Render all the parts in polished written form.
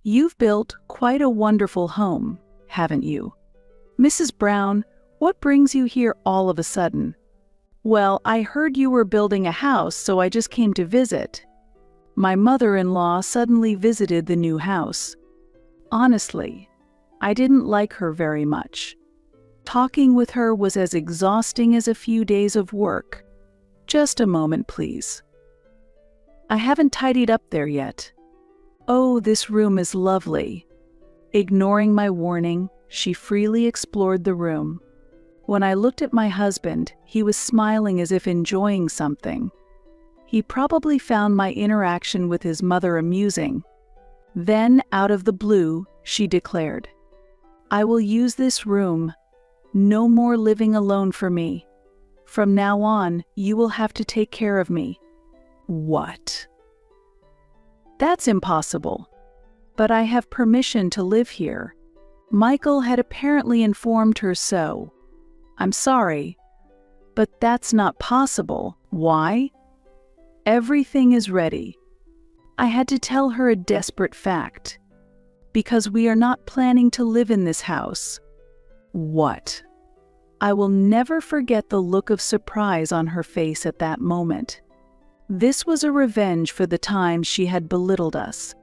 You've built quite a wonderful home, haven't you? Mrs. Brown, what brings you here all of a sudden? Well, I heard you were building a house, so I just came to visit. My mother-in-law suddenly visited the new house. Honestly, I didn't like her very much. Talking with her was as exhausting as a few days of work. Just a moment, please. I haven't tidied up there yet. Oh, this room is lovely. Ignoring my warning, she freely explored the room. When I looked at my husband, he was smiling as if enjoying something. He probably found my interaction with his mother amusing. Then, out of the blue, she declared, "I will use this room. No more living alone for me. From now on, you will have to take care of me." What? That's impossible. But I have permission to live here. Michael had apparently informed her so. I'm sorry, but that's not possible. Why? Everything is ready. I had to tell her a desperate fact. Because we are not planning to live in this house. What? I will never forget the look of surprise on her face at that moment. This was a revenge for the time she had belittled us.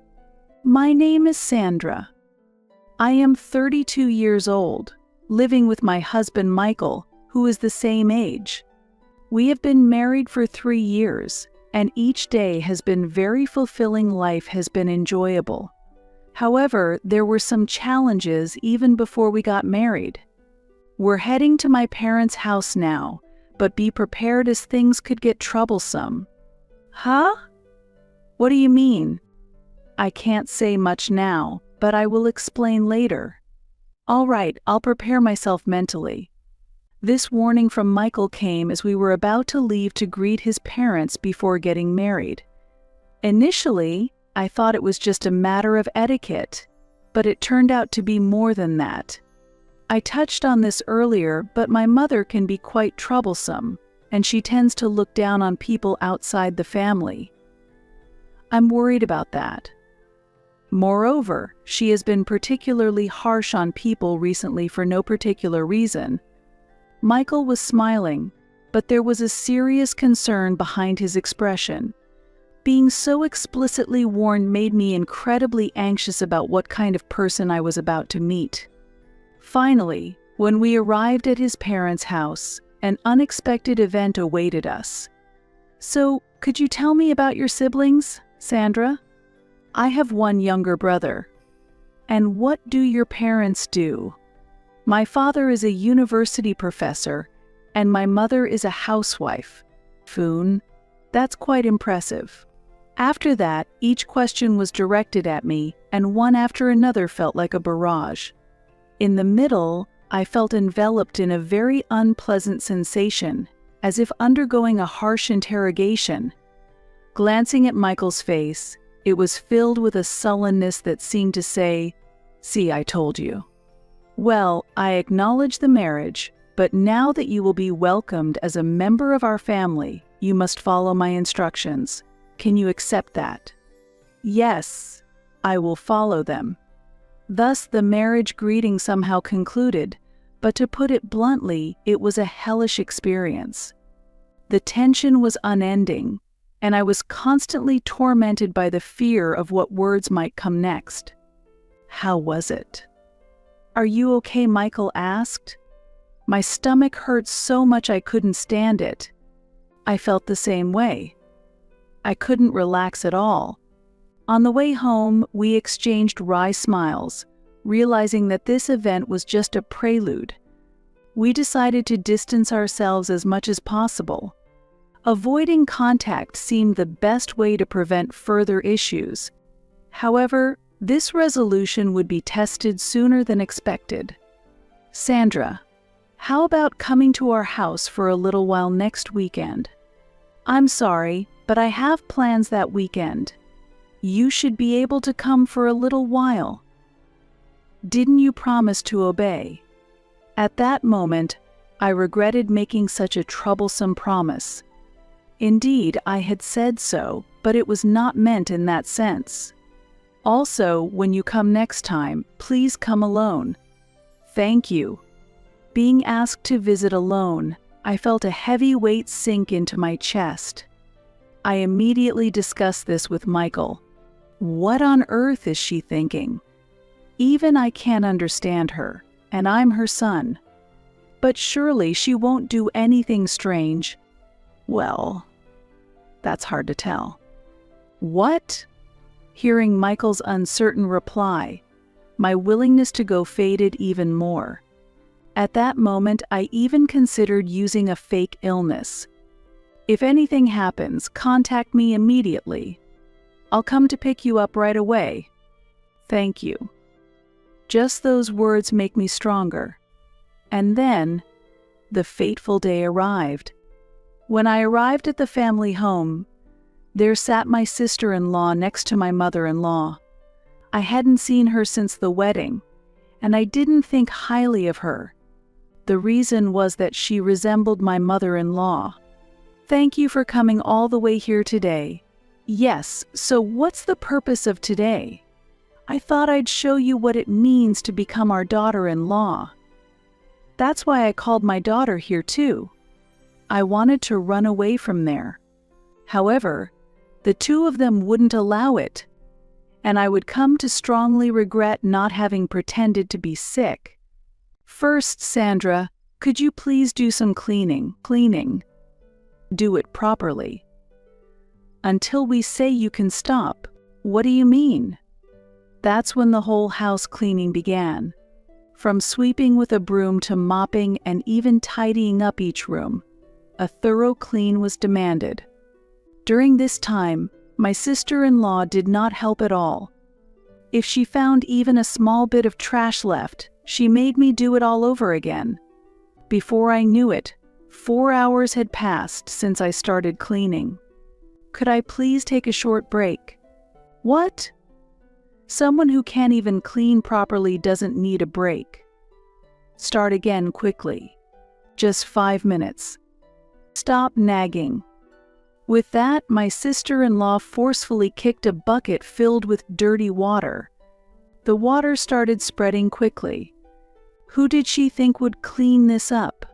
My name is Sandra. I am 32 years old, living with my husband Michael, who is the same age. We have been married for 3 years, and each day has been very fulfilling. Life has been enjoyable. However, there were some challenges even before we got married. We're heading to my parents' house now, but be prepared as things could get troublesome. Huh? What do you mean? I can't say much now, but I will explain later. All right, I'll prepare myself mentally. This warning from Michael came as we were about to leave to greet his parents before getting married. Initially, I thought it was just a matter of etiquette, but it turned out to be more than that. I touched on this earlier, but my mother can be quite troublesome, and she tends to look down on people outside the family. I'm worried about that. Moreover, she has been particularly harsh on people recently for no particular reason. Michael was smiling, but there was a serious concern behind his expression. Being so explicitly warned made me incredibly anxious about what kind of person I was about to meet. Finally, when we arrived at his parents' house, an unexpected event awaited us. So, could you tell me about your siblings, Sandra? I have one younger brother. And what do your parents do? My father is a university professor, and my mother is a housewife. Foon, that's quite impressive. After that, each question was directed at me, and one after another felt like a barrage. In the middle, I felt enveloped in a very unpleasant sensation, as if undergoing a harsh interrogation. Glancing at Michael's face, it was filled with a sullenness that seemed to say, "See, I told you." Well, I acknowledge the marriage, but now that you will be welcomed as a member of our family, you must follow my instructions. Can you accept that? Yes, I will follow them. Thus the marriage greeting somehow concluded, but to put it bluntly, it was a hellish experience. The tension was unending, and I was constantly tormented by the fear of what words might come next. How was it? Are you okay? Michael asked. My stomach hurt so much I couldn't stand it. I felt the same way. I couldn't relax at all. On the way home, we exchanged wry smiles, realizing that this event was just a prelude. We decided to distance ourselves as much as possible. Avoiding contact seemed the best way to prevent further issues. However, this resolution would be tested sooner than expected. Sandra, how about coming to our house for a little while next weekend? I'm sorry, but I have plans that weekend. You should be able to come for a little while. Didn't you promise to obey? At that moment, I regretted making such a troublesome promise. Indeed, I had said so, but it was not meant in that sense. Also, when you come next time, please come alone. Thank you." Being asked to visit alone, I felt a heavy weight sink into my chest. I immediately discussed this with Michael. What on earth is she thinking? Even I can't understand her, and I'm her son. But surely she won't do anything strange. Well, that's hard to tell. What? Hearing Michael's uncertain reply, my willingness to go faded even more. At that moment, I even considered using a fake illness. "If anything happens, contact me immediately. I'll come to pick you up right away. Thank you." Just those words make me stronger. And then, the fateful day arrived. When I arrived at the family home, there sat my sister-in-law next to my mother-in-law. I hadn't seen her since the wedding, and I didn't think highly of her. The reason was that she resembled my mother-in-law. "Thank you for coming all the way here today." "Yes, so what's the purpose of today?" "I thought I'd show you what it means to become our daughter-in-law. That's why I called my daughter here too. I wanted to run away from there. However, the two of them wouldn't allow it, and I would come to strongly regret not having pretended to be sick. First, Sandra, could you please do some cleaning? Do it properly. Until we say you can stop." "What do you mean?" That's when the whole house cleaning began. From sweeping with a broom to mopping and even tidying up each room, a thorough clean was demanded. During this time, my sister-in-law did not help at all. If she found even a small bit of trash left, she made me do it all over again. Before I knew it, 4 hours had passed since I started cleaning. "Could I please take a short break?" "What? Someone who can't even clean properly doesn't need a break. Start again quickly. Just 5 minutes. Stop nagging." With that, my sister-in-law forcefully kicked a bucket filled with dirty water. The water started spreading quickly. Who did she think would clean this up?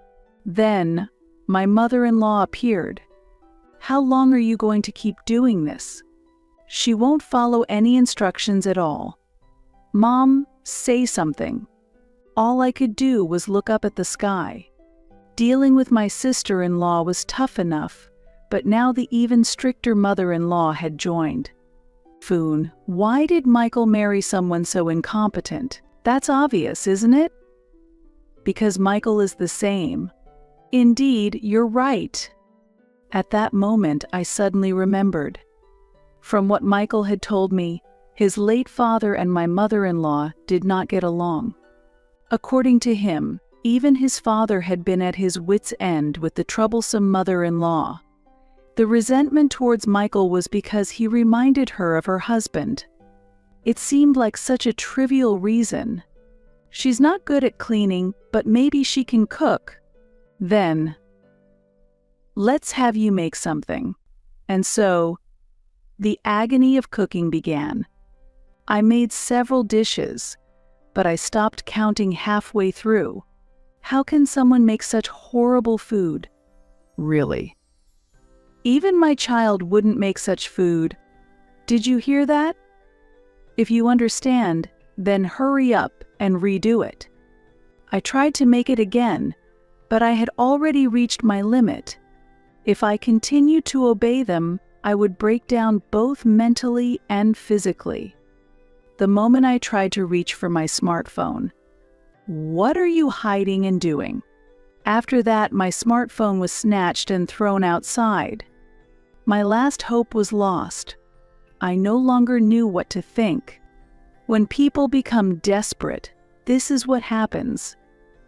Then, my mother-in-law appeared. "How long are you going to keep doing this? She won't follow any instructions at all. Mom, say something." All I could do was look up at the sky. Dealing with my sister-in-law was tough enough, but now the even stricter mother-in-law had joined. Foon, why did Michael marry someone so incompetent? That's obvious, isn't it? Because Michael is the same. Indeed, you're right. At that moment, I suddenly remembered. From what Michael had told me, his late father and my mother-in-law did not get along. According to him, even his father had been at his wits' end with the troublesome mother-in-law. The resentment towards Michael was because he reminded her of her husband. It seemed like such a trivial reason. She's not good at cleaning, but maybe she can cook. Then, let's have you make something. And so, the agony of cooking began. I made several dishes, but I stopped counting halfway through. How can someone make such horrible food? Really? Even my child wouldn't make such food. Did you hear that? If you understand, then hurry up and redo it. I tried to make it again, but I had already reached my limit. If I continued to obey them, I would break down both mentally and physically. The moment I tried to reach for my smartphone. What are you hiding and doing? After that, my smartphone was snatched and thrown outside. My last hope was lost. I no longer knew what to think. When people become desperate, this is what happens.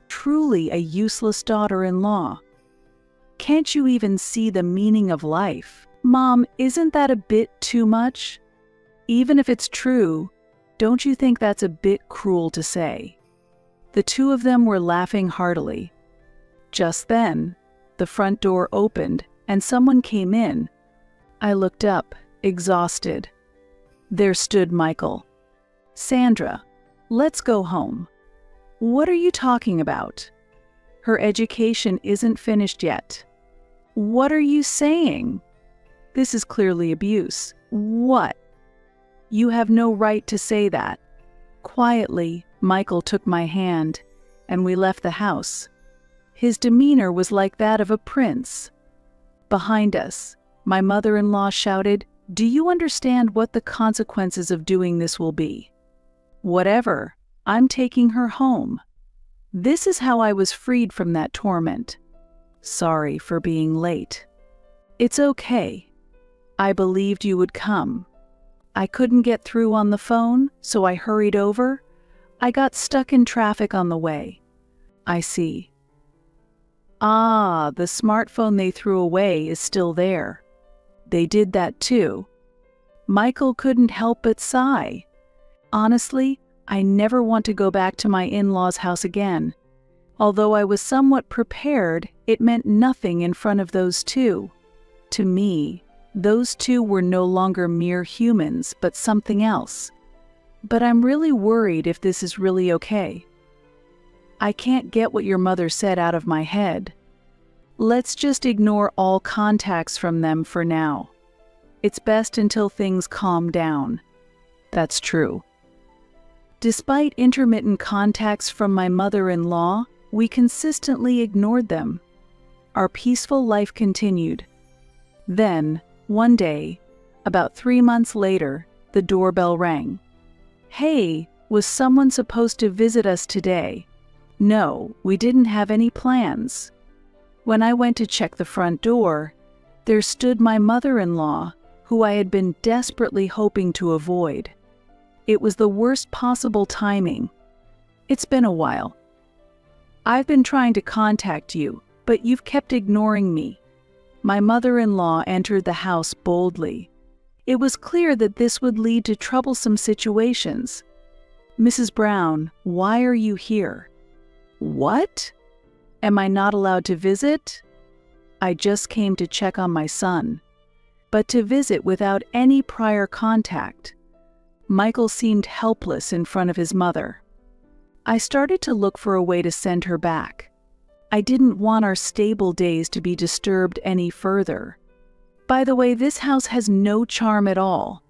Truly a useless daughter-in-law. Can't you even see the meaning of life? Mom, isn't that a bit too much? Even if it's true, don't you think that's a bit cruel to say? The two of them were laughing heartily. Just then, the front door opened and someone came in. I looked up, exhausted. There stood Michael. Sandra, let's go home. What are you talking about? Her education isn't finished yet. What are you saying? This is clearly abuse. What? You have no right to say that. Quietly, Michael took my hand, and we left the house. His demeanor was like that of a prince. Behind us, my mother-in-law shouted, "Do you understand what the consequences of doing this will be?" "Whatever, I'm taking her home." This is how I was freed from that torment. Sorry for being late. It's okay. I believed you would come. I couldn't get through on the phone, so I hurried over. I got stuck in traffic on the way. I see. Ah, the smartphone they threw away is still there. They did that too. Michael couldn't help but sigh. Honestly, I never want to go back to my in-laws' house again. Although I was somewhat prepared, it meant nothing in front of those two. To me, those two were no longer mere humans, but something else. But I'm really worried if this is really okay. I can't get what your mother said out of my head. Let's just ignore all contacts from them for now. It's best until things calm down. That's true. Despite intermittent contacts from my mother-in-law, we consistently ignored them. Our peaceful life continued. Then, one day, about 3 months later, the doorbell rang. "Hey, was someone supposed to visit us today?" "No, we didn't have any plans." When I went to check the front door, there stood my mother-in-law, who I had been desperately hoping to avoid. It was the worst possible timing. "It's been a while. I've been trying to contact you, but you've kept ignoring me." My mother-in-law entered the house boldly. It was clear that this would lead to troublesome situations. "Mrs. Brown, why are you here?" "What? Am I not allowed to visit?" "I just came to check on my son." But to visit without any prior contact. Michael seemed helpless in front of his mother. I started to look for a way to send her back. I didn't want our stable days to be disturbed any further. By the way, this house has no charm at all.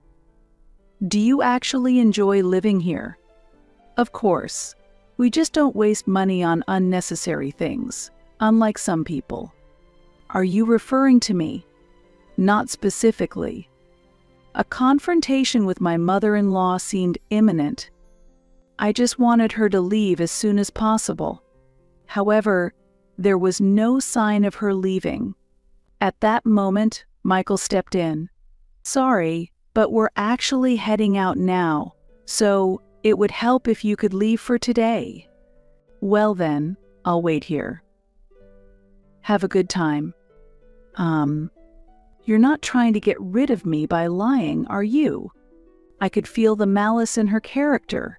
"Do you actually enjoy living here?" "Of course. We just don't waste money on unnecessary things, unlike some people." "Are you referring to me?" "Not specifically." A confrontation with my mother-in-law seemed imminent. I just wanted her to leave as soon as possible. However, there was no sign of her leaving. At that moment, Michael stepped in. "Sorry, but we're actually heading out now, so it would help if you could leave for today." "Well then, I'll wait here. Have a good time." You're not trying to get rid of me by lying, are you?" I could feel the malice in her character.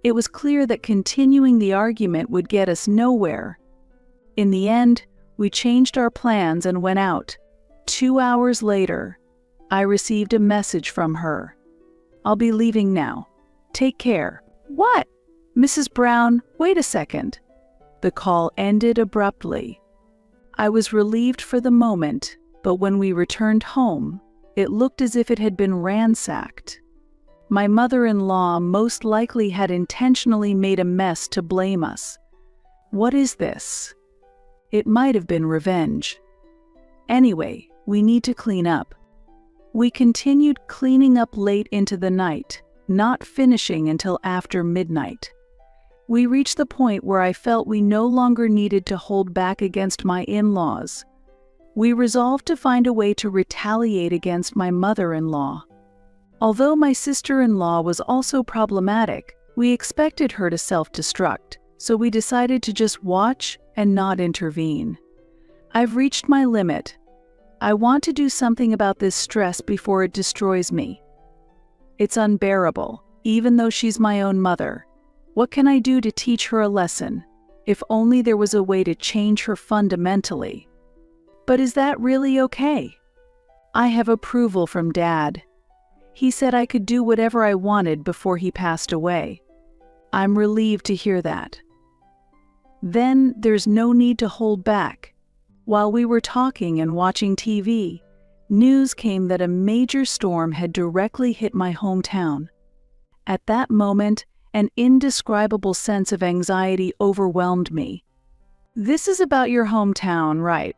It was clear that continuing the argument would get us nowhere. In the end, we changed our plans and went out. 2 hours later, I received a message from her. "I'll be leaving now. Take care." "What?" "Mrs. Brown, wait a second." The call ended abruptly. I was relieved for the moment, but when we returned home, it looked as if it had been ransacked. My mother-in-law most likely had intentionally made a mess to blame us. What is this? It might have been revenge. Anyway, we need to clean up. We continued cleaning up late into the night, not finishing until after midnight. We reached the point where I felt we no longer needed to hold back against my in-laws. We resolved to find a way to retaliate against my mother-in-law. Although my sister-in-law was also problematic, we expected her to self-destruct, so we decided to just watch and not intervene. I've reached my limit. I want to do something about this stress before it destroys me. It's unbearable, even though she's my own mother. What can I do to teach her a lesson? If only there was a way to change her fundamentally. But is that really okay? I have approval from Dad. He said I could do whatever I wanted before he passed away. I'm relieved to hear that. Then there's no need to hold back. While we were talking and watching TV, news came that a major storm had directly hit my hometown. At that moment, an indescribable sense of anxiety overwhelmed me. This is about your hometown, right?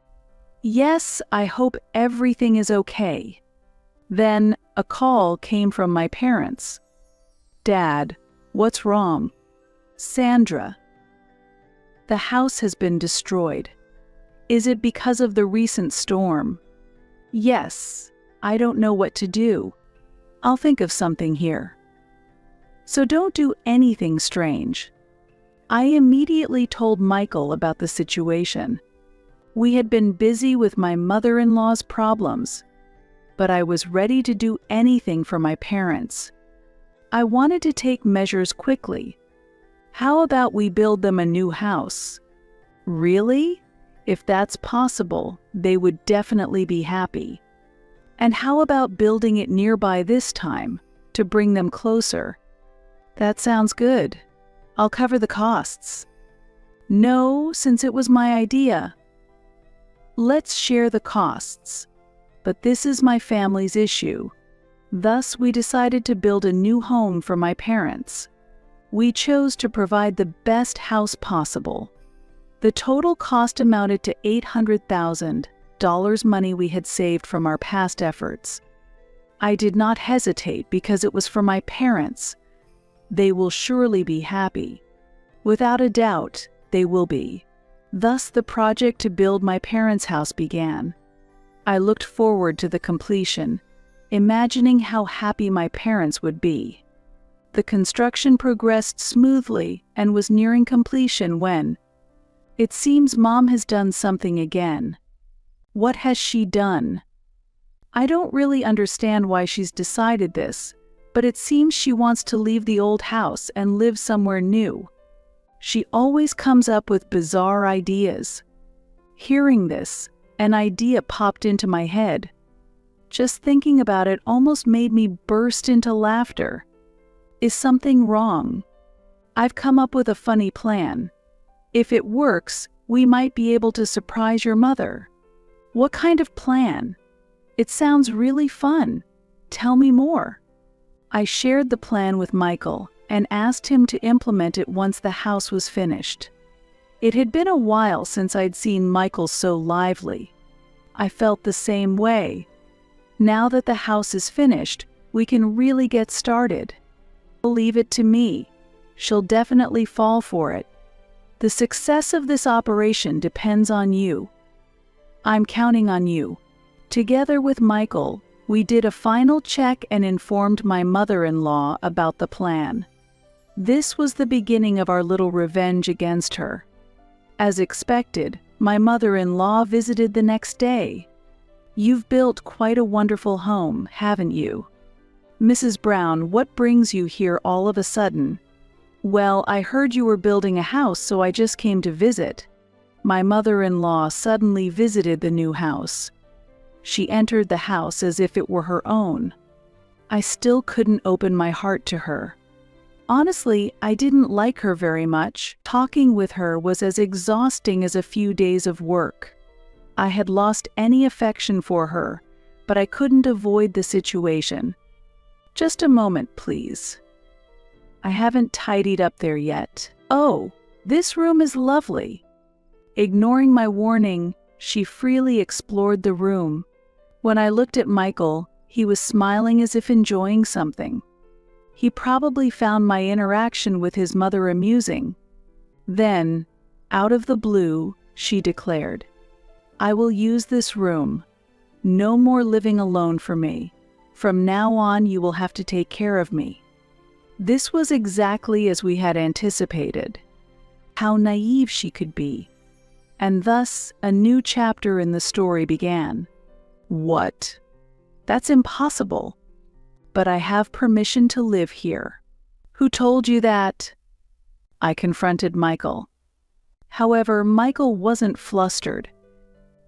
Yes, I hope everything is okay. Then a call came from my parents. Dad, what's wrong? Sandra. The house has been destroyed. Is it because of the recent storm? Yes, I don't know what to do. I'll think of something here. So don't do anything strange. I immediately told Michael about the situation. We had been busy with my mother-in-law's problems, but I was ready to do anything for my parents. I wanted to take measures quickly. How about we build them a new house? Really? If that's possible, they would definitely be happy. And how about building it nearby this time, to bring them closer? That sounds good. I'll cover the costs. No, since it was my idea. Let's share the costs. But this is my family's issue. Thus, we decided to build a new home for my parents. We chose to provide the best house possible. The total cost amounted to $800,000 money we had saved from our past efforts. I did not hesitate because it was for my parents. They will surely be happy. Without a doubt, they will be. Thus, the project to build my parents' house began. I looked forward to the completion, imagining how happy my parents would be. The construction progressed smoothly and was nearing completion when, it seems Mom has done something again. What has she done? I don't really understand why she's decided this, but it seems she wants to leave the old house and live somewhere new. She always comes up with bizarre ideas. Hearing this, an idea popped into my head. Just thinking about it almost made me burst into laughter. Is something wrong? I've come up with a funny plan. If it works, we might be able to surprise your mother. What kind of plan? It sounds really fun. Tell me more. I shared the plan with Michael and asked him to implement it once the house was finished. It had been a while since I'd seen Michael so lively. I felt the same way. Now that the house is finished, we can really get started. Leave it to me. She'll definitely fall for it. The success of this operation depends on you. I'm counting on you. Together with Michael, we did a final check and informed my mother-in-law about the plan. This was the beginning of our little revenge against her. As expected, my mother-in-law visited the next day. You've built quite a wonderful home, haven't you? Mrs. Brown, what brings you here all of a sudden? Well, I heard you were building a house, so I just came to visit. My mother-in-law suddenly visited the new house. She entered the house as if it were her own. I still couldn't open my heart to her. Honestly, I didn't like her very much. Talking with her was as exhausting as a few days of work. I had lost any affection for her, but I couldn't avoid the situation. Just a moment, please. I haven't tidied up there yet. Oh, this room is lovely. Ignoring my warning, she freely explored the room. When I looked at Michael, he was smiling as if enjoying something. He probably found my interaction with his mother amusing. Then, out of the blue, she declared, "I will use this room. No more living alone for me. From now on, you will have to take care of me." This was exactly as we had anticipated. How naive she could be. And thus, a new chapter in the story began. What? That's impossible. But I have permission to live here. Who told you that? I confronted Michael. However, Michael wasn't flustered.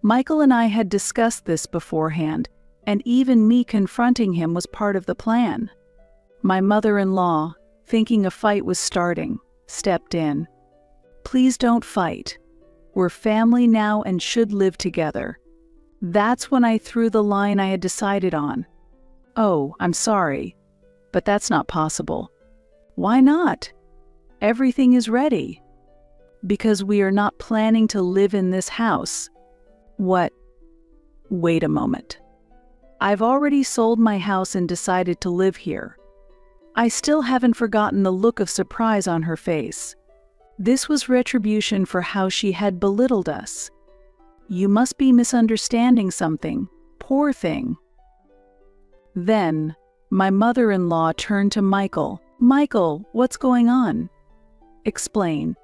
Michael and I had discussed this beforehand, and even me confronting him was part of the plan. My mother-in-law, thinking a fight was starting, stepped in. "Please don't fight. We're family now and should live together." That's when I threw the line I had decided on. "Oh, I'm sorry, but that's not possible." "Why not?" "Everything is ready." "Because we are not planning to live in this house." "What?" "Wait a moment. I've already sold my house and decided to live here." I still haven't forgotten the look of surprise on her face. This was retribution for how she had belittled us. "You must be misunderstanding something, poor thing." Then, my mother-in-law turned to Michael. "Michael, what's going on?" "Explain."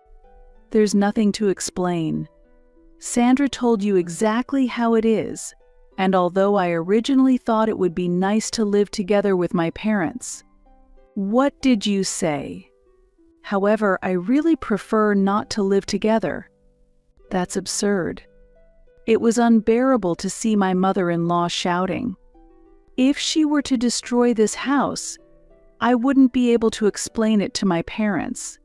"There's nothing to explain. Sandra told you exactly how it is, and although I originally thought it would be nice to live together with my parents." "What did you say?" "However, I really prefer not to live together." "That's absurd." It was unbearable to see my mother-in-law shouting. If she were to destroy this house, I wouldn't be able to explain it to my parents.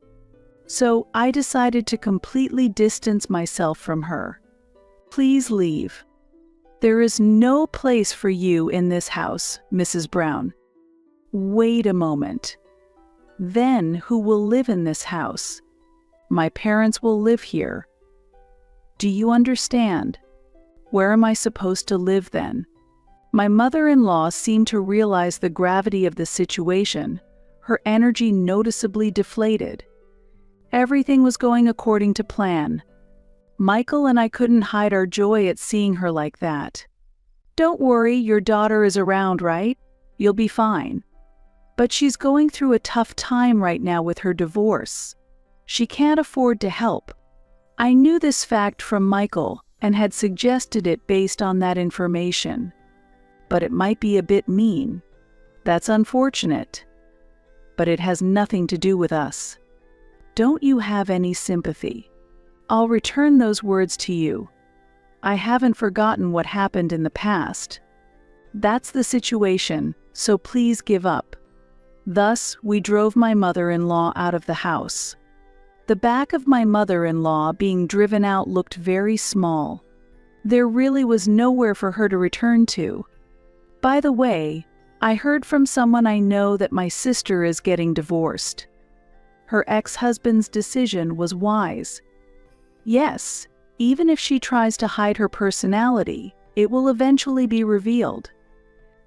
So I decided to completely distance myself from her. "Please leave. There is no place for you in this house, Mrs. Brown." "Wait a moment. Then who will live in this house?" "My parents will live here." "Do you understand? Where am I supposed to live then?" My mother-in-law seemed to realize the gravity of the situation, her energy noticeably deflated. Everything was going according to plan. Michael and I couldn't hide our joy at seeing her like that. "Don't worry, your daughter is around, right? You'll be fine." "But she's going through a tough time right now with her divorce. She can't afford to help." I knew this fact from Michael and had suggested it based on that information. But it might be a bit mean. That's unfortunate. But it has nothing to do with us. Don't you have any sympathy? I'll return those words to you. I haven't forgotten what happened in the past. That's the situation, so please give up. Thus, we drove my mother-in-law out of the house. The back of my mother-in-law being driven out looked very small. There really was nowhere for her to return to. By the way, I heard from someone I know that my sister is getting divorced. Her ex-husband's decision was wise. Yes, even if she tries to hide her personality, it will eventually be revealed.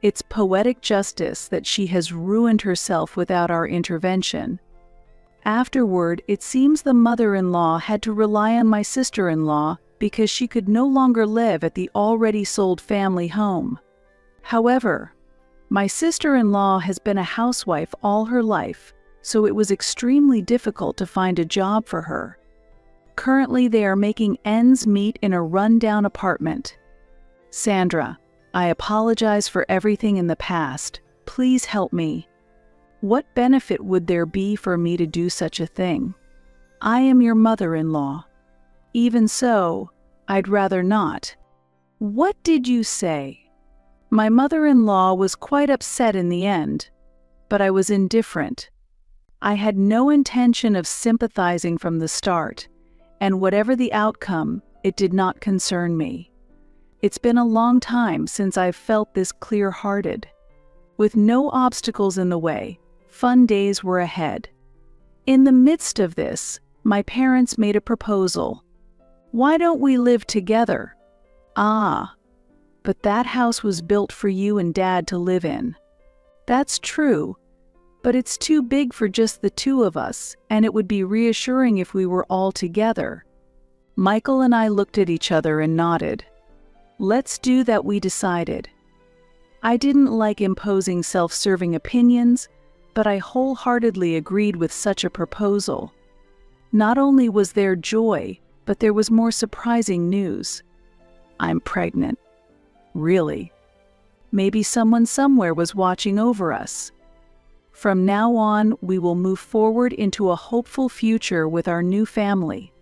It's poetic justice that she has ruined herself without our intervention. Afterward, it seems the mother-in-law had to rely on my sister-in-law because she could no longer live at the already sold family home. However, my sister-in-law has been a housewife all her life, so it was extremely difficult to find a job for her. Currently, they are making ends meet in a run-down apartment. Sandra, I apologize for everything in the past. Please help me. What benefit would there be for me to do such a thing? I am your mother-in-law. Even so, I'd rather not. What did you say? My mother-in-law was quite upset in the end, but I was indifferent. I had no intention of sympathizing from the start, and whatever the outcome, it did not concern me. It's been a long time since I've felt this clear-hearted. With no obstacles in the way, fun days were ahead. In the midst of this, my parents made a proposal. "Why don't we live together?" "Ah, but that house was built for you and Dad to live in." "That's true, but it's too big for just the two of us, and it would be reassuring if we were all together." Michael and I looked at each other and nodded. "Let's do that," we decided. I didn't like imposing self-serving opinions, but I wholeheartedly agreed with such a proposal. Not only was there joy, but there was more surprising news. I'm pregnant. Really? Maybe someone somewhere was watching over us. From now on, we will move forward into a hopeful future with our new family.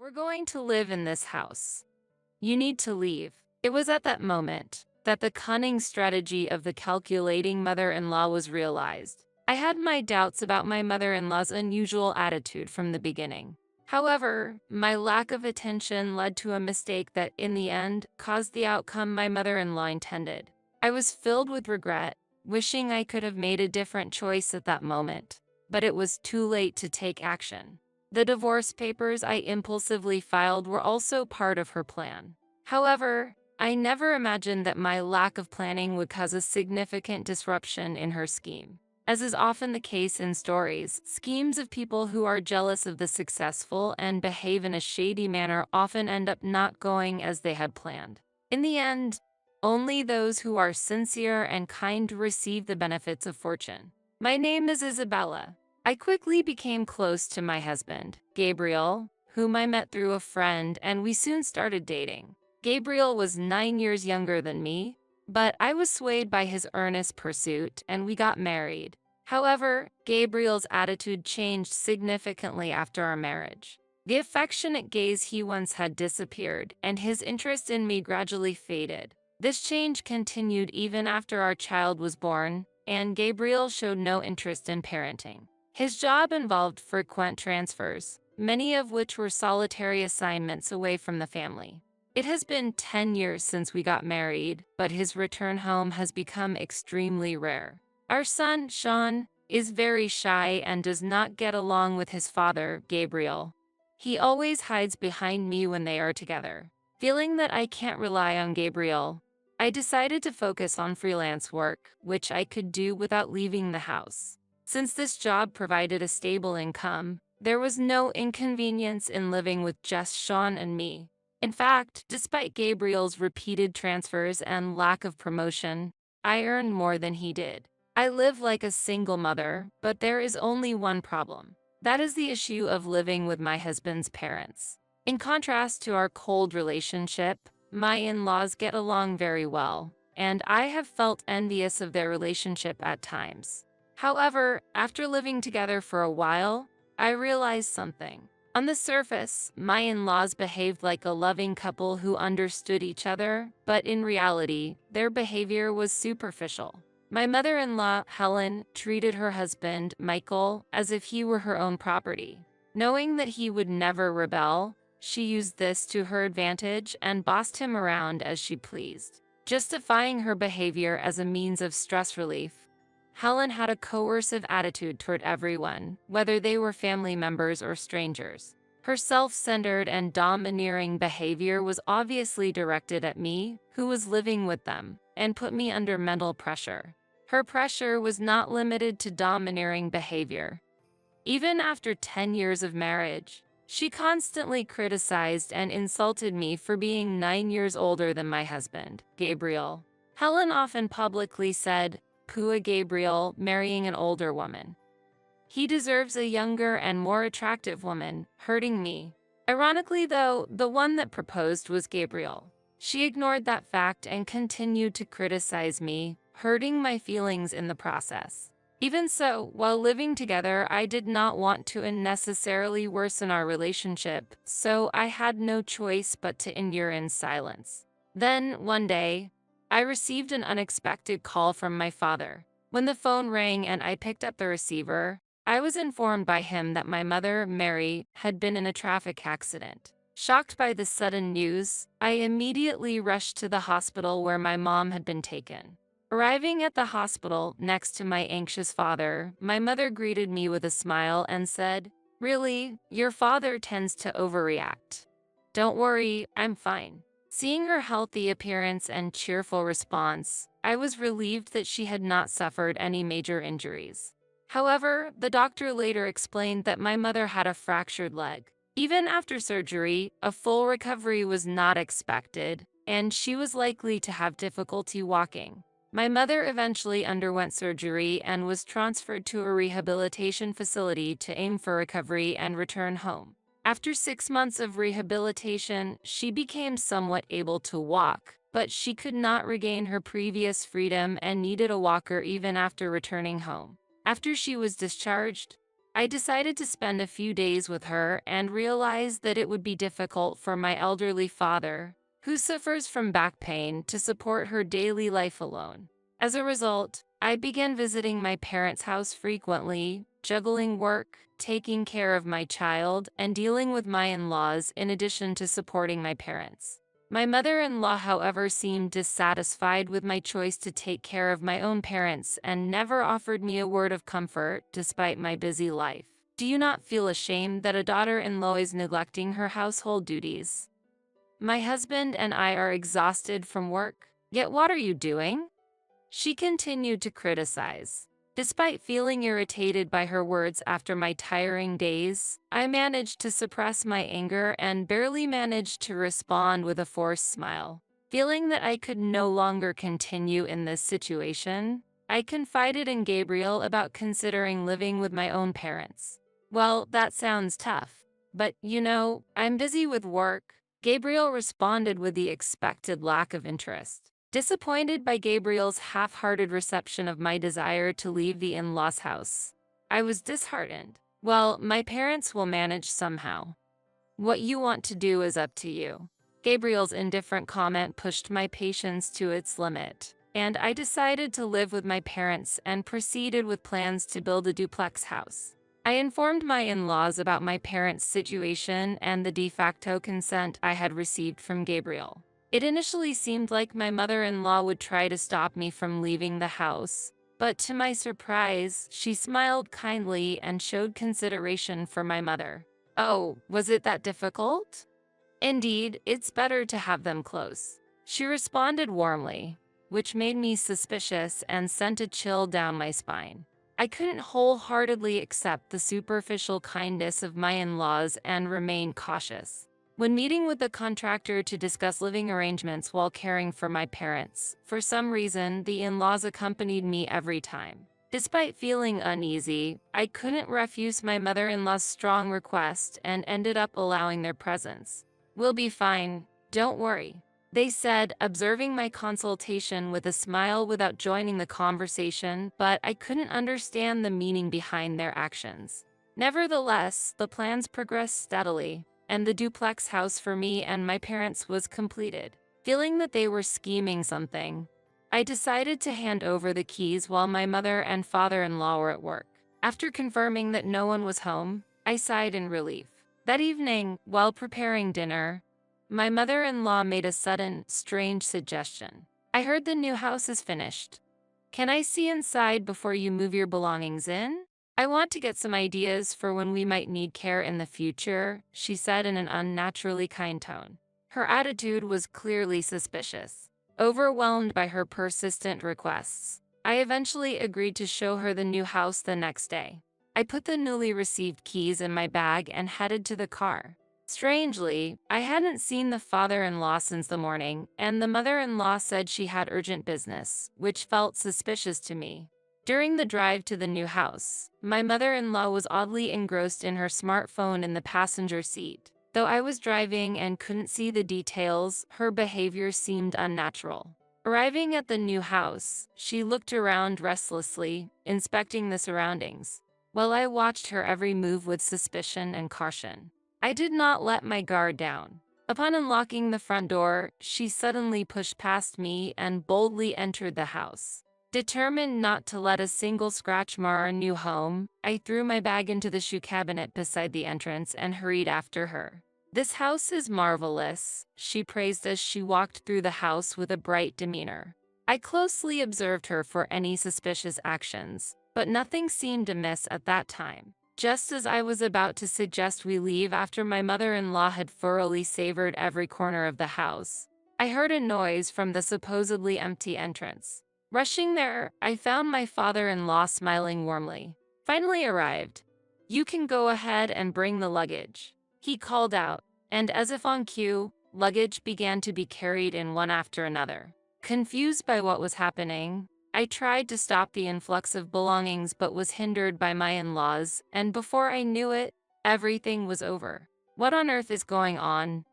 We're going to live in this house. You need to leave. It was at that moment that the cunning strategy of the calculating mother-in-law was realized. I had my doubts about my mother-in-law's unusual attitude from the beginning. However, my lack of attention led to a mistake that, in the end, caused the outcome my mother-in-law intended. I was filled with regret, wishing I could have made a different choice at that moment. But it was too late to take action. The divorce papers I impulsively filed were also part of her plan. However, I never imagined that my lack of planning would cause a significant disruption in her scheme. As is often the case in stories, schemes of people who are jealous of the successful and behave in a shady manner often end up not going as they had planned. In the end, only those who are sincere and kind receive the benefits of fortune. My name is Isabella. I quickly became close to my husband, Gabriel, whom I met through a friend, and we soon started dating. Gabriel was 9 years younger than me, but I was swayed by his earnest pursuit, and we got married. However, Gabriel's attitude changed significantly after our marriage. The affectionate gaze he once had disappeared, and his interest in me gradually faded. This change continued even after our child was born, and Gabriel showed no interest in parenting. His job involved frequent transfers, many of which were solitary assignments away from the family. It has been 10 years since we got married, but his return home has become extremely rare. Our son, Sean, is very shy and does not get along with his father, Gabriel. He always hides behind me when they are together. Feeling that I can't rely on Gabriel, I decided to focus on freelance work, which I could do without leaving the house. Since this job provided a stable income, there was no inconvenience in living with just Sean and me. In fact, despite Gabriel's repeated transfers and lack of promotion, I earned more than he did. I live like a single mother, but there is only one problem. That is the issue of living with my husband's parents. In contrast to our cold relationship, my in-laws get along very well, and I have felt envious of their relationship at times. However, after living together for a while, I realized something. On the surface, my in-laws behaved like a loving couple who understood each other, but in reality, their behavior was superficial. My mother-in-law, Helen, treated her husband, Michael, as if he were her own property. Knowing that he would never rebel, she used this to her advantage and bossed him around as she pleased. Justifying her behavior as a means of stress relief, Helen had a coercive attitude toward everyone, whether they were family members or strangers. Her self-centered and domineering behavior was obviously directed at me, who was living with them, and put me under mental pressure. Her pressure was not limited to domineering behavior. Even after 10 years of marriage, she constantly criticized and insulted me for being 9 years older than my husband, Gabriel. Helen often publicly said, "Poor Gabriel marrying an older woman. He deserves a younger and more attractive woman," hurting me. Ironically though, the one that proposed was Gabriel. She ignored that fact and continued to criticize me, hurting my feelings in the process. Even so, while living together, I did not want to unnecessarily worsen our relationship, so I had no choice but to endure in silence. Then, one day, I received an unexpected call from my father. When the phone rang and I picked up the receiver, I was informed by him that my mother, Mary, had been in a traffic accident. Shocked by this sudden news, I immediately rushed to the hospital where my mom had been taken. Arriving at the hospital next to my anxious father, my mother greeted me with a smile and said, "Really, your father tends to overreact. Don't worry, I'm fine." Seeing her healthy appearance and cheerful response, I was relieved that she had not suffered any major injuries. However, the doctor later explained that my mother had a fractured leg. Even after surgery, a full recovery was not expected, and she was likely to have difficulty walking. My mother eventually underwent surgery and was transferred to a rehabilitation facility to aim for recovery and return home. After 6 months of rehabilitation, she became somewhat able to walk, but she could not regain her previous freedom and needed a walker even after returning home. After she was discharged, I decided to spend a few days with her and realized that it would be difficult for my elderly father, who suffers from back pain, to support her daily life alone. As a result, I began visiting my parents' house frequently, juggling work, taking care of my child, and dealing with my in-laws in addition to supporting my parents. My mother-in-law, however, seemed dissatisfied with my choice to take care of my own parents and never offered me a word of comfort despite my busy life. Do you not feel ashamed that a daughter-in-law is neglecting her household duties? My husband and I are exhausted from work. Yet what are you doing? She continued to criticize. Despite feeling irritated by her words after my tiring days, I managed to suppress my anger and barely managed to respond with a forced smile. Feeling that I could no longer continue in this situation, I confided in Gabriel about considering living with my own parents. Well, that sounds tough, but I'm busy with work. Gabriel responded with the expected lack of interest. Disappointed by Gabriel's half-hearted reception of my desire to leave the in-laws' house, I was disheartened. Well, my parents will manage somehow. What you want to do is up to you. Gabriel's indifferent comment pushed my patience to its limit, and I decided to live with my parents and proceeded with plans to build a duplex house. I informed my in-laws about my parents' situation and the de facto consent I had received from Gabriel. It initially seemed like my mother-in-law would try to stop me from leaving the house, but to my surprise, she smiled kindly and showed consideration for my mother. Oh, was it that difficult? Indeed, it's better to have them close. She responded warmly, which made me suspicious and sent a chill down my spine. I couldn't wholeheartedly accept the superficial kindness of my in-laws and remain cautious. When meeting with the contractor to discuss living arrangements while caring for my parents, for some reason, the in-laws accompanied me every time. Despite feeling uneasy, I couldn't refuse my mother-in-law's strong request and ended up allowing their presence. "We'll be fine, don't worry," they said, observing my consultation with a smile without joining the conversation, but I couldn't understand the meaning behind their actions. Nevertheless, the plans progressed steadily, and the duplex house for me and my parents was completed. Feeling that they were scheming something, I decided to hand over the keys while my mother and father-in-law were at work. After confirming that no one was home, I sighed in relief. That evening, while preparing dinner, my mother-in-law made a sudden, strange suggestion. "I heard the new house is finished. Can I see inside before you move your belongings in? I want to get some ideas for when we might need care in the future," she said in an unnaturally kind tone. Her attitude was clearly suspicious. Overwhelmed by her persistent requests, I eventually agreed to show her the new house the next day. I put the newly received keys in my bag and headed to the car. Strangely, I hadn't seen the father-in-law since the morning, and the mother-in-law said she had urgent business, which felt suspicious to me. During the drive to the new house, my mother-in-law was oddly engrossed in her smartphone in the passenger seat. Though I was driving and couldn't see the details, her behavior seemed unnatural. Arriving at the new house, she looked around restlessly, inspecting the surroundings, while I watched her every move with suspicion and caution. I did not let my guard down. Upon unlocking the front door, she suddenly pushed past me and boldly entered the house. Determined not to let a single scratch mar our new home, I threw my bag into the shoe cabinet beside the entrance and hurried after her. "This house is marvelous," she praised as she walked through the house with a bright demeanor. I closely observed her for any suspicious actions, but nothing seemed amiss at that time. Just as I was about to suggest we leave after my mother-in-law had thoroughly savored every corner of the house, I heard a noise from the supposedly empty entrance. Rushing there, I found my father-in-law smiling warmly. "Finally arrived. You can go ahead and bring the luggage," he called out, and as if on cue, luggage began to be carried in one after another. Confused by what was happening, I tried to stop the influx of belongings but was hindered by my in-laws, and before I knew it, everything was over. "What on earth is going on?"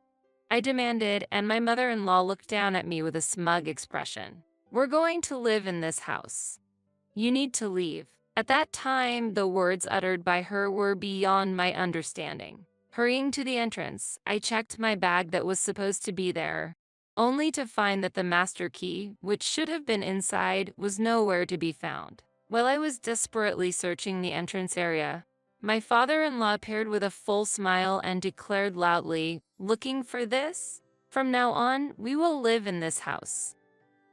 I demanded, and my mother-in-law looked down at me with a smug expression. "We're going to live in this house. You need to leave." At that time, the words uttered by her were beyond my understanding. Hurrying to the entrance, I checked my bag that was supposed to be there, only to find that the master key, which should have been inside, was nowhere to be found. While I was desperately searching the entrance area, my father-in-law appeared with a full smile and declared loudly, "Looking for this? From now on, we will live in this house.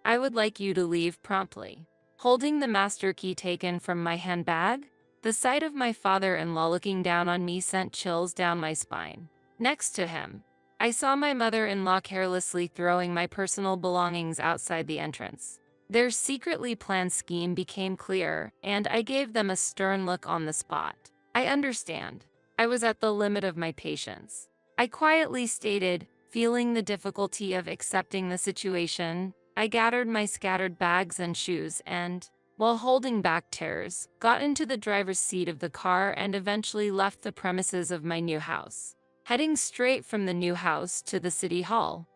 I would like you to leave promptly." Holding the master key taken from my handbag, the sight of my father-in-law looking down on me sent chills down my spine. Next to him, I saw my mother-in-law carelessly throwing my personal belongings outside the entrance. Their secretly planned scheme became clear, and I gave them a stern look on the spot. "I understand." I was at the limit of my patience. I quietly stated, feeling the difficulty of accepting the situation. I gathered my scattered bags and shoes and, while holding back tears, got into the driver's seat of the car and eventually left the premises of my new house. Heading straight from the new house to the city hall,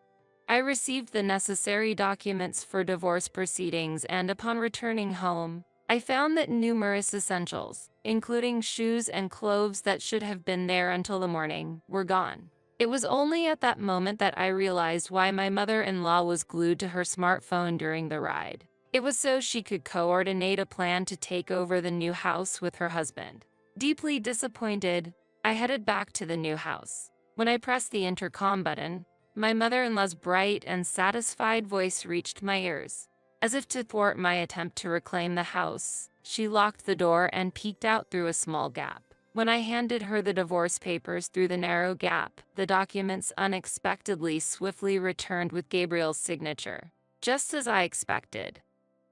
I received the necessary documents for divorce proceedings, and upon returning home, I found that numerous essentials, including shoes and clothes that should have been there until the morning, were gone. It was only at that moment that I realized why my mother-in-law was glued to her smartphone during the ride. It was so she could coordinate a plan to take over the new house with her husband. Deeply disappointed, I headed back to the new house. When I pressed the intercom button, my mother-in-law's bright and satisfied voice reached my ears. As if to thwart my attempt to reclaim the house, she locked the door and peeked out through a small gap. When I handed her the divorce papers through the narrow gap, the documents unexpectedly swiftly returned with Gabriel's signature. Just as I expected.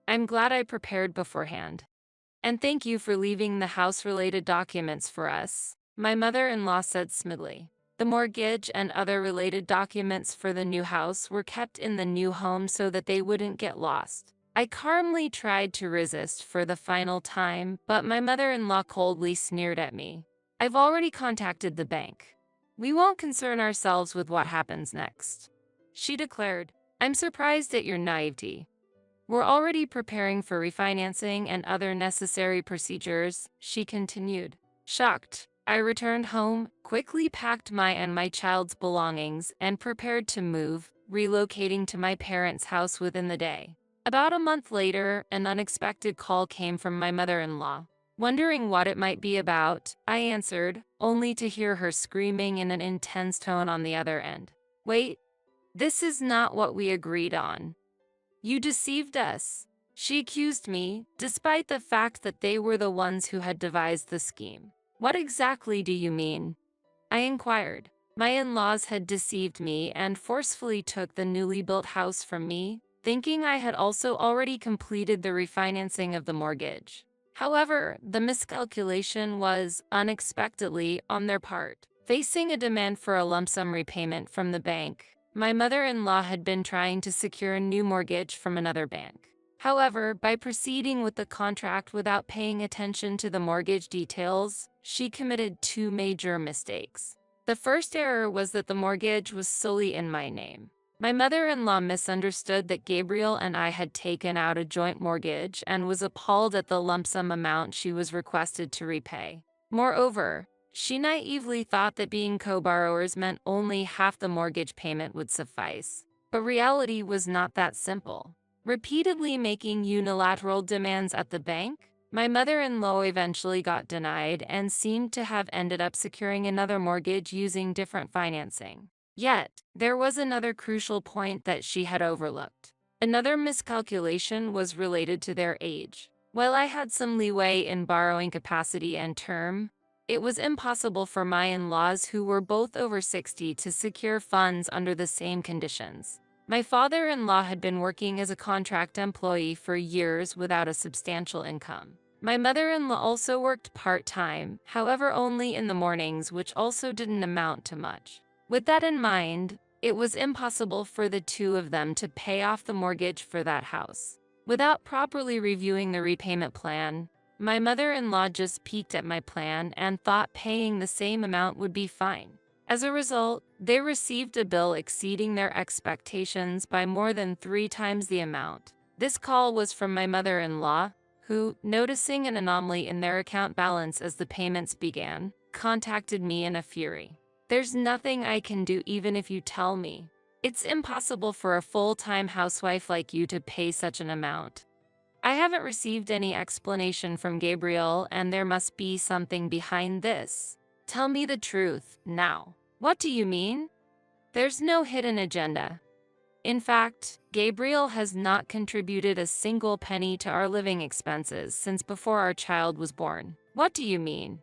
"I'm glad I prepared beforehand. And thank you for leaving the house-related documents for us," my mother-in-law said smoothly. The mortgage and other related documents for the new house were kept in the new home so that they wouldn't get lost. I calmly tried to resist for the final time, but my mother-in-law coldly sneered at me. "I've already contacted the bank. We won't concern ourselves with what happens next," she declared. "I'm surprised at your naivety. We're already preparing for refinancing and other necessary procedures," she continued. Shocked, I returned home, quickly packed my and my child's belongings, and prepared to move, relocating to my parents' house within the day. About a month later, an unexpected call came from my mother-in-law. Wondering what it might be about, I answered, only to hear her screaming in an intense tone on the other end. "Wait, this is not what we agreed on. You deceived us," she accused me, despite the fact that they were the ones who had devised the scheme. "What exactly do you mean?" I inquired. My in-laws had deceived me and forcefully took the newly built house from me, thinking I had also already completed the refinancing of the mortgage. However, the miscalculation was, unexpectedly, on their part. Facing a demand for a lump sum repayment from the bank, my mother-in-law had been trying to secure a new mortgage from another bank. However, by proceeding with the contract without paying attention to the mortgage details, she committed two major mistakes. The first error was that the mortgage was solely in my name. My mother-in-law misunderstood that Gabriel and I had taken out a joint mortgage and was appalled at the lump sum amount she was requested to repay. Moreover, she naively thought that being co-borrowers meant only half the mortgage payment would suffice. But reality was not that simple. Repeatedly making unilateral demands at the bank, my mother-in-law eventually got denied and seemed to have ended up securing another mortgage using different financing. Yet, there was another crucial point that she had overlooked. Another miscalculation was related to their age. While I had some leeway in borrowing capacity and term, it was impossible for my in-laws, who were both over 60, to secure funds under the same conditions. My father-in-law had been working as a contract employee for years without a substantial income. My mother-in-law also worked part-time, however only in the mornings, which also didn't amount to much. With that in mind, it was impossible for the two of them to pay off the mortgage for that house. Without properly reviewing the repayment plan, my mother-in-law just peeked at my plan and thought paying the same amount would be fine. As a result, they received a bill exceeding their expectations by more than 3 times the amount. This call was from my mother-in-law, who, noticing an anomaly in their account balance as the payments began, contacted me in a fury. "There's nothing I can do even if you tell me. It's impossible for a full-time housewife like you to pay such an amount." I haven't received any explanation from Gabriel, and there must be something behind this. Tell me the truth, now. What do you mean? There's no hidden agenda. In fact, Gabriel has not contributed a single penny to our living expenses since before our child was born. What do you mean?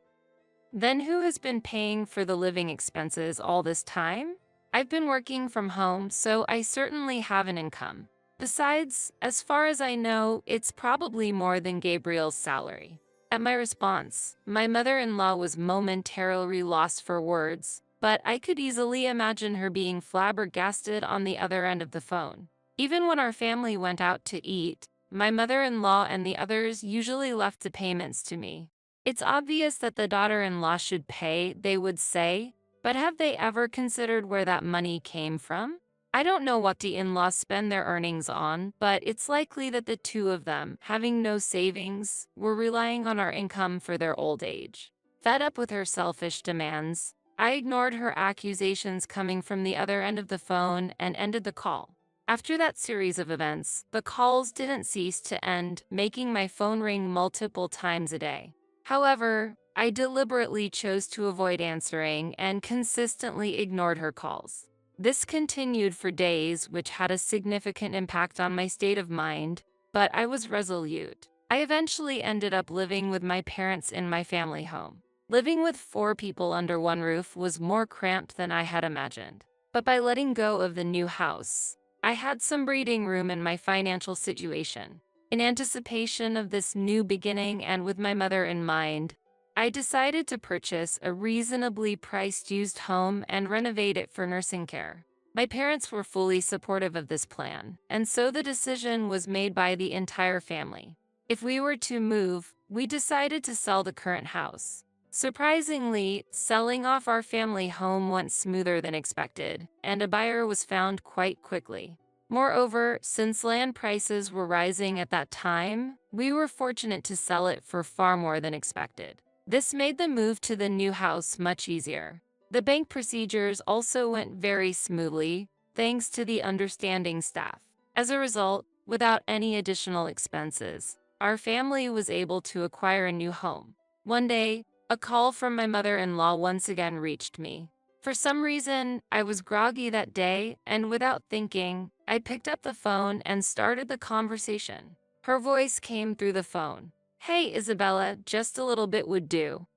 Then who has been paying for the living expenses all this time? I've been working from home, so I certainly have an income. Besides, as far as I know, it's probably more than Gabriel's salary. At my response, my mother-in-law was momentarily lost for words, but I could easily imagine her being flabbergasted on the other end of the phone. Even when our family went out to eat, my mother-in-law and the others usually left the payments to me. "It's obvious that the daughter-in-law should pay," they would say, but have they ever considered where that money came from? I don't know what the in-laws spend their earnings on, but it's likely that the two of them, having no savings, were relying on our income for their old age. Fed up with her selfish demands, I ignored her accusations coming from the other end of the phone and ended the call. After that series of events, the calls didn't cease to end, making my phone ring multiple times a day. However, I deliberately chose to avoid answering and consistently ignored her calls. This continued for days, which had a significant impact on my state of mind, but I was resolute. I eventually ended up living with my parents in my family home. Living with 4 people under one roof was more cramped than I had imagined. But by letting go of the new house, I had some breathing room in my financial situation. In anticipation of this new beginning and with my mother in mind, I decided to purchase a reasonably priced used home and renovate it for nursing care. My parents were fully supportive of this plan, and so the decision was made by the entire family. If we were to move, we decided to sell the current house. Surprisingly, selling off our family home went smoother than expected, and a buyer was found quite quickly. Moreover, since land prices were rising at that time, we were fortunate to sell it for far more than expected. This made the move to the new house much easier. The bank procedures also went very smoothly, thanks to the understanding staff. As a result, without any additional expenses, our family was able to acquire a new home. One day, a call from my mother-in-law once again reached me. For some reason, I was groggy that day, and without thinking, I picked up the phone and started the conversation. Her voice came through the phone. "Hey, Isabella, just a little bit would do.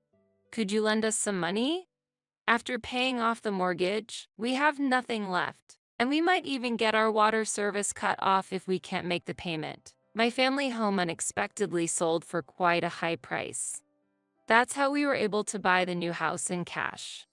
Could you lend us some money? After paying off the mortgage, we have nothing left, and we might even get our water service cut off if we can't make the payment." My family home unexpectedly sold for quite a high price. That's how we were able to buy the new house in cash.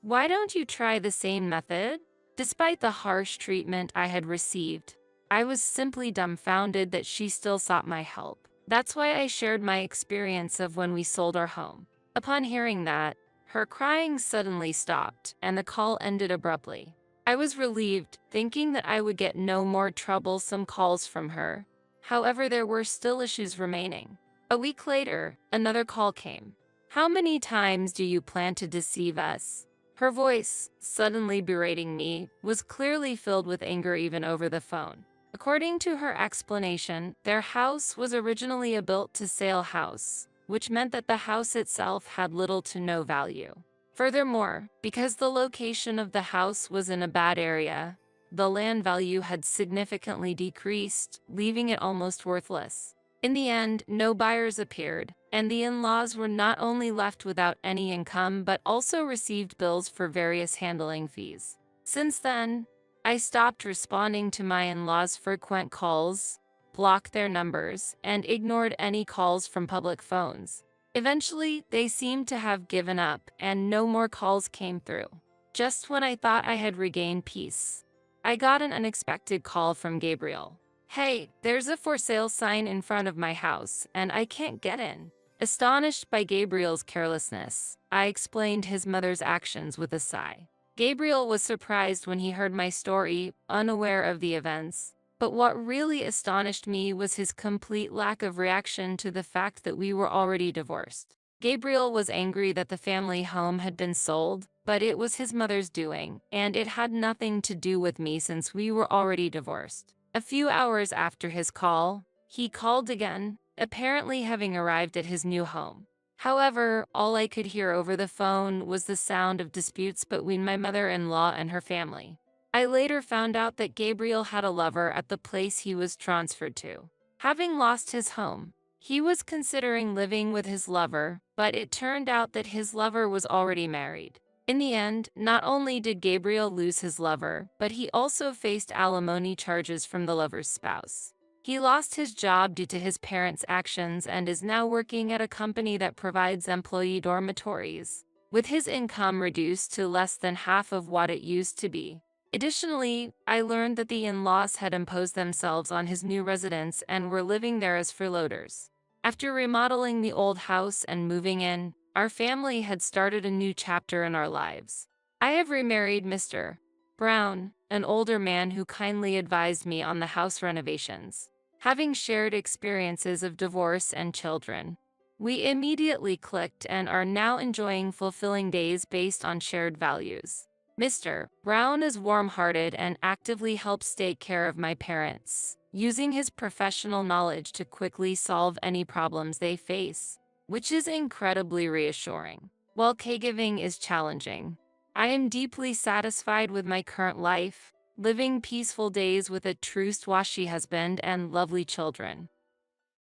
Why don't you try the same method? Despite the harsh treatment I had received, I was simply dumbfounded that she still sought my help. That's why I shared my experience of when we sold our home. Upon hearing that, her crying suddenly stopped, and the call ended abruptly. I was relieved, thinking that I would get no more troublesome calls from her. However, there were still issues remaining. A week later, another call came. "How many times do you plan to deceive us?" Her voice, suddenly berating me, was clearly filled with anger even over the phone. According to her explanation, their house was originally a built-to-sale house, which meant that the house itself had little to no value. Furthermore, because the location of the house was in a bad area, the land value had significantly decreased, leaving it almost worthless. In the end, no buyers appeared, and the in-laws were not only left without any income but also received bills for various handling fees. Since then, I stopped responding to my in-laws' frequent calls, blocked their numbers, and ignored any calls from public phones. Eventually, they seemed to have given up, and no more calls came through. Just when I thought I had regained peace, I got an unexpected call from Gabriel. "Hey, there's a for sale sign in front of my house, and I can't get in." Astonished by Gabriel's carelessness, I explained his mother's actions with a sigh. Gabriel was surprised when he heard my story, unaware of the events. But what really astonished me was his complete lack of reaction to the fact that we were already divorced. Gabriel was angry that the family home had been sold, but it was his mother's doing, and it had nothing to do with me since we were already divorced. A few hours after his call, he called again, apparently having arrived at his new home. However, all I could hear over the phone was the sound of disputes between my mother-in-law and her family. I later found out that Gabriel had a lover at the place he was transferred to. Having lost his home, he was considering living with his lover, but it turned out that his lover was already married. In the end, not only did Gabriel lose his lover, but he also faced alimony charges from the lover's spouse. He lost his job due to his parents' actions and is now working at a company that provides employee dormitories, with his income reduced to less than half of what it used to be. Additionally, I learned that the in-laws had imposed themselves on his new residence and were living there as freeloaders. After remodeling the old house and moving in, our family had started a new chapter in our lives. I have remarried Mr. Brown, an older man who kindly advised me on the house renovations. Having shared experiences of divorce and children, we immediately clicked and are now enjoying fulfilling days based on shared values. Mr. Brown is warm-hearted and actively helps take care of my parents, using his professional knowledge to quickly solve any problems they face, which is incredibly reassuring. While caregiving is challenging, I am deeply satisfied with my current life, living peaceful days with a trustworthy husband and lovely children.